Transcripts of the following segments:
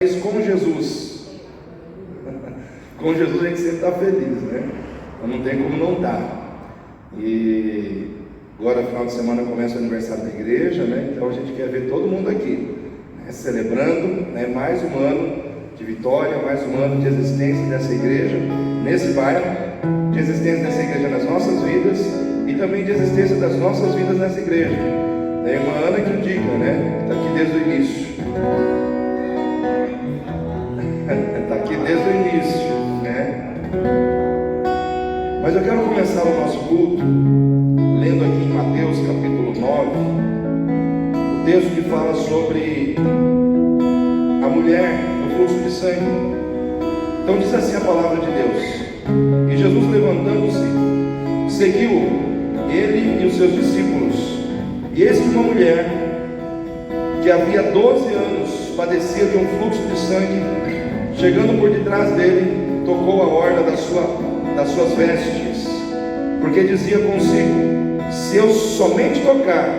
Mas com Jesus, com Jesus a gente sempre está feliz, né? Então não tem como não estar. E agora, final de semana, começa o aniversário da igreja, né? Então a gente quer ver todo mundo aqui, né? Celebrando, né? Mais um ano de vitória, mais um ano de existência dessa igreja nesse bairro, de existência dessa igreja nas nossas vidas e também de existência das nossas vidas nessa igreja. Tem uma Ana que indica, né? Está aqui desde o início. Está aqui desde o início, né? Mas eu quero começar o nosso culto lendo aqui em Mateus capítulo 9, o texto que fala sobre a mulher do fluxo de sangue. Então diz assim a palavra de Deus: e Jesus, levantando-se, seguiu ele e os seus discípulos. E eis que uma mulher que havia 12 anos padecia de um fluxo de sangue, chegando por detrás dele, tocou a orla das suas vestes, porque dizia consigo: se eu somente tocar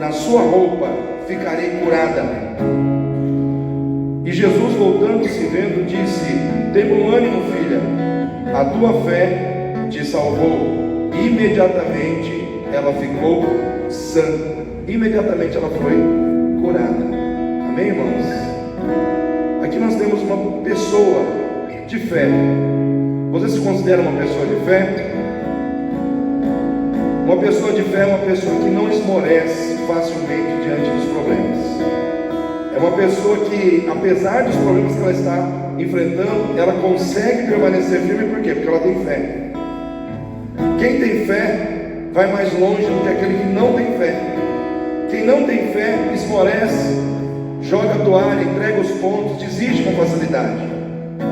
na sua roupa, ficarei curada. E Jesus, voltando-se, vendo, disse: tem bom ânimo, filha, a tua fé te salvou. E imediatamente ela ficou sã. Imediatamente ela foi curada. Amém, irmãos? Aqui nós temos uma pessoa de fé. Você se considera uma pessoa de fé? Uma pessoa de fé é uma pessoa que não esmorece facilmente diante dos problemas. É uma pessoa que, apesar dos problemas que ela está enfrentando, ela consegue permanecer firme. Por quê? Porque ela tem fé. Quem tem fé vai mais longe do que aquele que não tem fé. Quem não tem fé esmorece, joga a toalha, entrega os pontos, desiste com facilidade.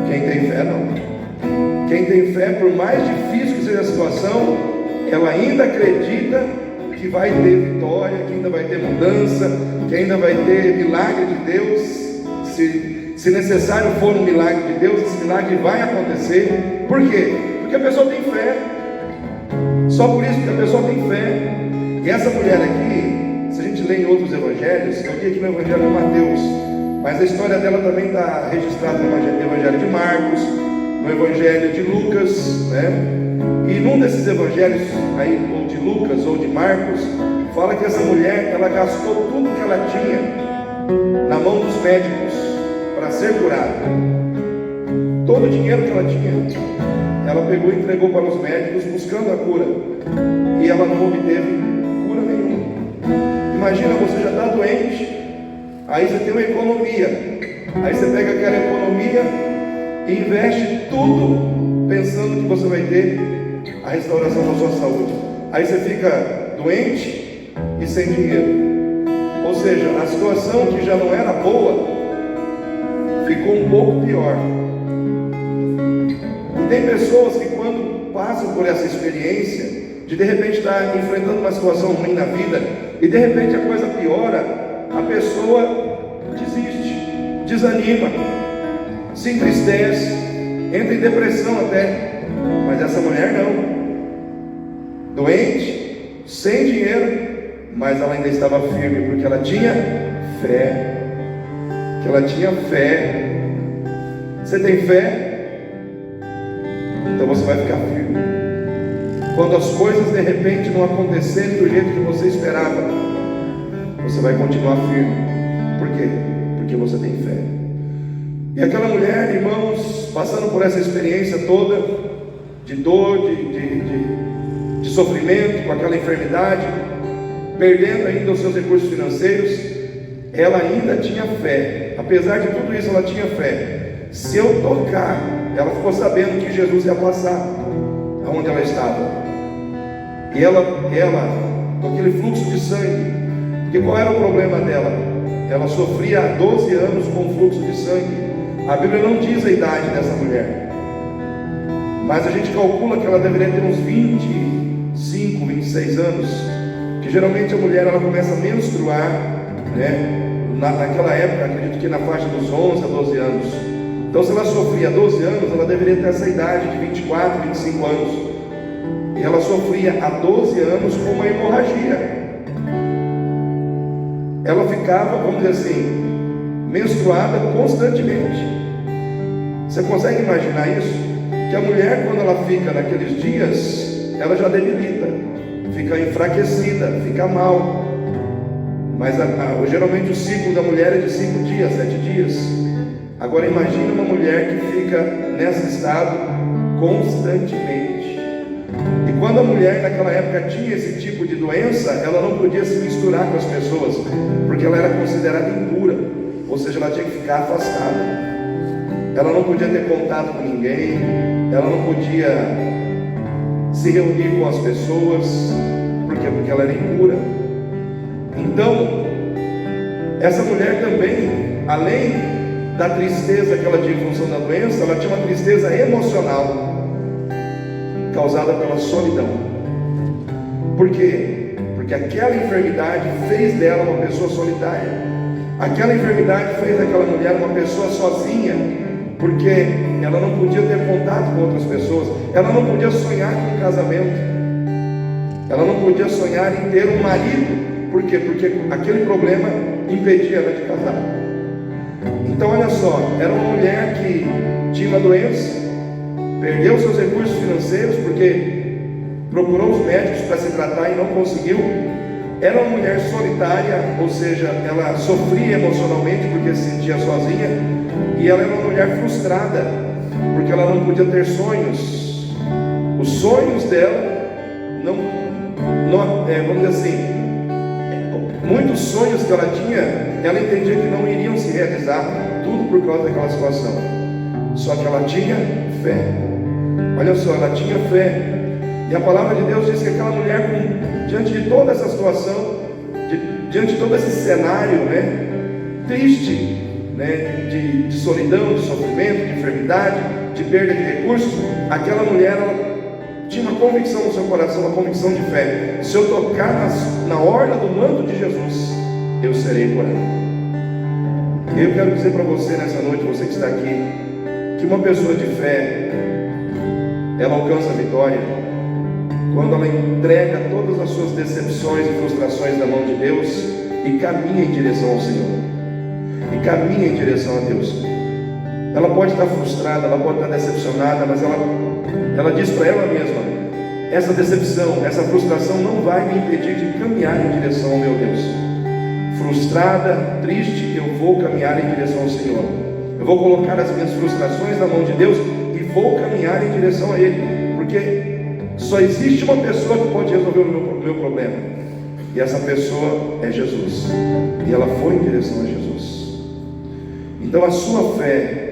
Quem tem fé não. Quem tem fé, por mais difícil que seja a situação, ela ainda acredita que vai ter vitória, que ainda vai ter mudança, que ainda vai ter milagre de Deus. Se necessário for um milagre de Deus, esse milagre vai acontecer. Por quê? Porque a pessoa tem fé. Só por isso que a pessoa tem fé. E essa mulher aqui, se a gente lê em outros evangelhos, eu li aqui no evangelho de Mateus, mas a história dela também está registrada no evangelho de Marcos, no evangelho de Lucas, né? E num desses evangelhos aí, ou de Lucas ou de Marcos, fala que essa mulher, ela gastou tudo que ela tinha na mão dos médicos para ser curada. Todo o dinheiro que ela tinha, ela pegou e entregou para os médicos buscando a cura, e ela não obteve cura nenhuma. Imagina, você já está doente, aí você tem uma economia, aí você pega aquela economia e investe tudo pensando que você vai ter a restauração da sua saúde. Aí você fica doente e sem dinheiro. Ou seja, a situação que já não era boa ficou um pouco pior. E tem pessoas que, quando passam por essa experiência de repente estar enfrentando uma situação ruim na vida, e de repente a coisa piora, a pessoa desiste, desanima, se entristece, entra em depressão até. Mas essa mulher não. Doente, sem dinheiro, mas ela ainda estava firme, porque ela tinha fé. Que ela tinha fé. Você tem fé? Então você vai ficar firme. Quando as coisas de repente não acontecerem do jeito que você esperava, você vai continuar firme. Por quê? Porque você tem fé. E aquela mulher, irmãos, passando por essa experiência toda de dor, de sofrimento, com aquela enfermidade, perdendo ainda os seus recursos financeiros, ela ainda tinha fé. Apesar de tudo isso, ela tinha fé. Se eu tocar, ela ficou sabendo que Jesus ia passar aonde ela estava. E ela com aquele fluxo de sangue, porque qual era o problema dela? Ela sofria há 12 anos com fluxo de sangue. A Bíblia não diz a idade dessa mulher, mas a gente calcula que ela deveria ter uns 25, 26 anos, que geralmente a mulher ela começa a menstruar, né? Naquela época, acredito que na faixa dos 11 a 12 anos. Então, se ela sofria 12 anos, ela deveria ter essa idade de 24, 25 anos. E ela sofria há 12 anos com uma hemorragia. Ela ficava, vamos dizer assim, menstruada constantemente. Você consegue imaginar isso? Que a mulher, quando ela fica naqueles dias, ela já debilita, fica enfraquecida, fica mal. Mas geralmente o ciclo da mulher é de 5 dias, 7 dias. Agora imagine uma mulher que fica nesse estado constantemente. E quando a mulher naquela época tinha esse tipo de doença, ela não podia se misturar com as pessoas, porque ela era considerada impura, ou seja, ela tinha que ficar afastada. Ela não podia ter contato com ninguém, ela não podia se reunir com as pessoas, porque ela era impura. Então, essa mulher também, além da tristeza que ela tinha em função da doença, ela tinha uma tristeza emocional, causada pela solidão. Por quê? Porque aquela enfermidade fez dela uma pessoa solitária. Aquela enfermidade fez daquela mulher uma pessoa sozinha, porque ela não podia ter contato com outras pessoas, ela não podia sonhar com um casamento, ela não podia sonhar em ter um marido. Por quê? Porque aquele problema impedia ela de casar. Então olha só, era uma mulher que tinha uma doença, perdeu seus recursos financeiros porque procurou os médicos para se tratar e não conseguiu. Era uma mulher solitária, ou seja, ela sofria emocionalmente porque se sentia sozinha. E ela era uma mulher frustrada porque ela não podia ter sonhos. Os sonhos dela vamos dizer assim, muitos sonhos que ela tinha, ela entendia que não iriam se realizar, tudo por causa daquela situação. Só que ela tinha fé. Olha só, ela tinha fé. E a palavra de Deus diz que aquela mulher, diante de toda essa situação, diante de todo esse cenário, triste, de solidão, de sofrimento, de enfermidade, de perda de recursos, aquela mulher, ela tinha uma convicção no seu coração, uma convicção de fé: se eu tocar na orla do manto de Jesus, eu serei curado. Eu quero dizer para você nessa noite, você que está aqui, que uma pessoa de fé, ela alcança a vitória quando ela entrega todas as suas decepções e frustrações na mão de Deus e caminha em direção ao Senhor, e caminha em direção a Deus. Ela pode estar frustrada, ela pode estar decepcionada, mas ela diz para ela mesma: essa decepção, essa frustração não vai me impedir de caminhar em direção ao meu Deus. Frustrada, triste, eu vou caminhar em direção ao Senhor. Eu vou colocar as minhas frustrações na mão de Deus e vou caminhar em direção a Ele, porque só existe uma pessoa que pode resolver o meu problema, e essa pessoa é Jesus. E ela foi em direção a Jesus. Então a sua fé,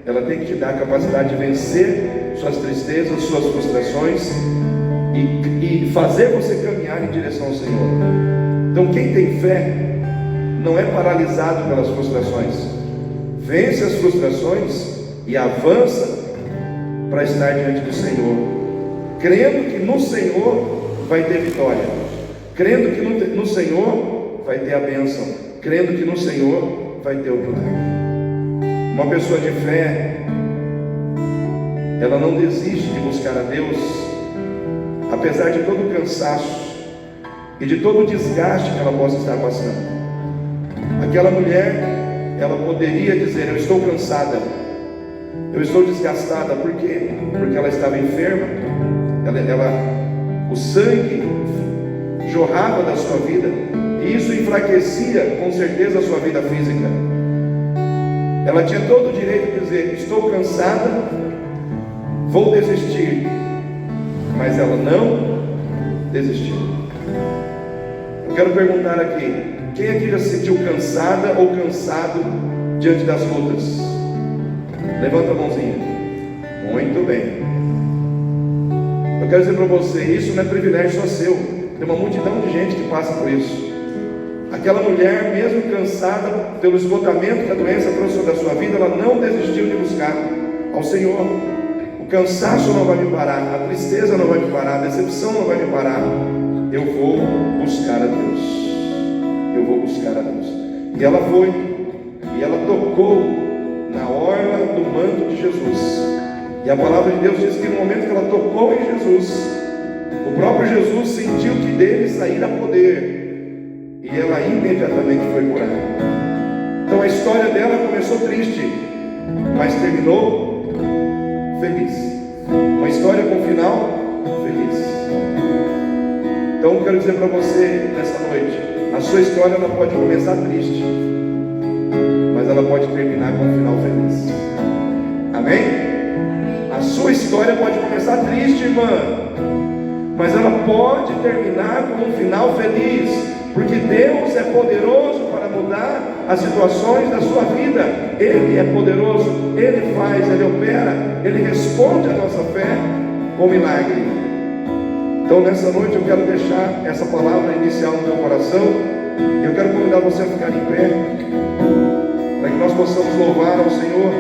ela tem que te dar a capacidade de vencer suas tristezas, suas frustrações e fazer você caminhar em direção ao Senhor. Então quem tem fé não é paralisado pelas frustrações, vence as frustrações e avança para estar diante do Senhor, crendo que no Senhor vai ter vitória, crendo que no Senhor vai ter a bênção, crendo que no Senhor vai ter o milagre. Uma pessoa de fé, ela não desiste de buscar a Deus, apesar de todo o cansaço e de todo o desgaste que ela possa estar passando. Aquela mulher, ela poderia dizer: eu estou cansada, eu estou desgastada. Por quê? Porque ela estava enferma, o sangue jorrava da sua vida, e isso enfraquecia com certeza a sua vida física. Ela tinha todo o direito de dizer: estou cansada, vou desistir. Mas ela não desistiu. Eu quero perguntar aqui: quem aqui já se sentiu cansada ou cansado diante das lutas? Levanta a mãozinha. Muito bem. Eu quero dizer para você, isso não é privilégio só seu. Tem uma multidão de gente que passa por isso. Aquela mulher, mesmo cansada pelo esgotamento que a doença trouxe sobre a sua vida, ela não desistiu de buscar ao Senhor. O cansaço não vai me parar, a tristeza não vai me parar, a decepção não vai me parar. Eu vou buscar a Deus. Eu vou buscar a Deus. E ela foi, e ela tocou na orla do manto de Jesus. E a palavra de Deus diz que no momento que ela tocou em Jesus, o próprio Jesus sentiu que dele saíra poder, e ela imediatamente foi curada. Então Então a história dela começou triste, mas terminou feliz. Uma história com final feliz. Então eu quero dizer para você nessa noite, a sua história ela pode começar triste, mas ela pode terminar com um final feliz. Amém? A sua história pode começar triste, irmã, mas ela pode terminar com um final feliz, porque Deus é poderoso para mudar as situações da sua vida. Ele é poderoso, Ele faz, Ele opera, Ele responde à nossa fé com milagre. Então nessa noite eu quero deixar essa palavra inicial no meu coração. Eu quero convidar você a ficar em pé, para que nós possamos louvar ao Senhor.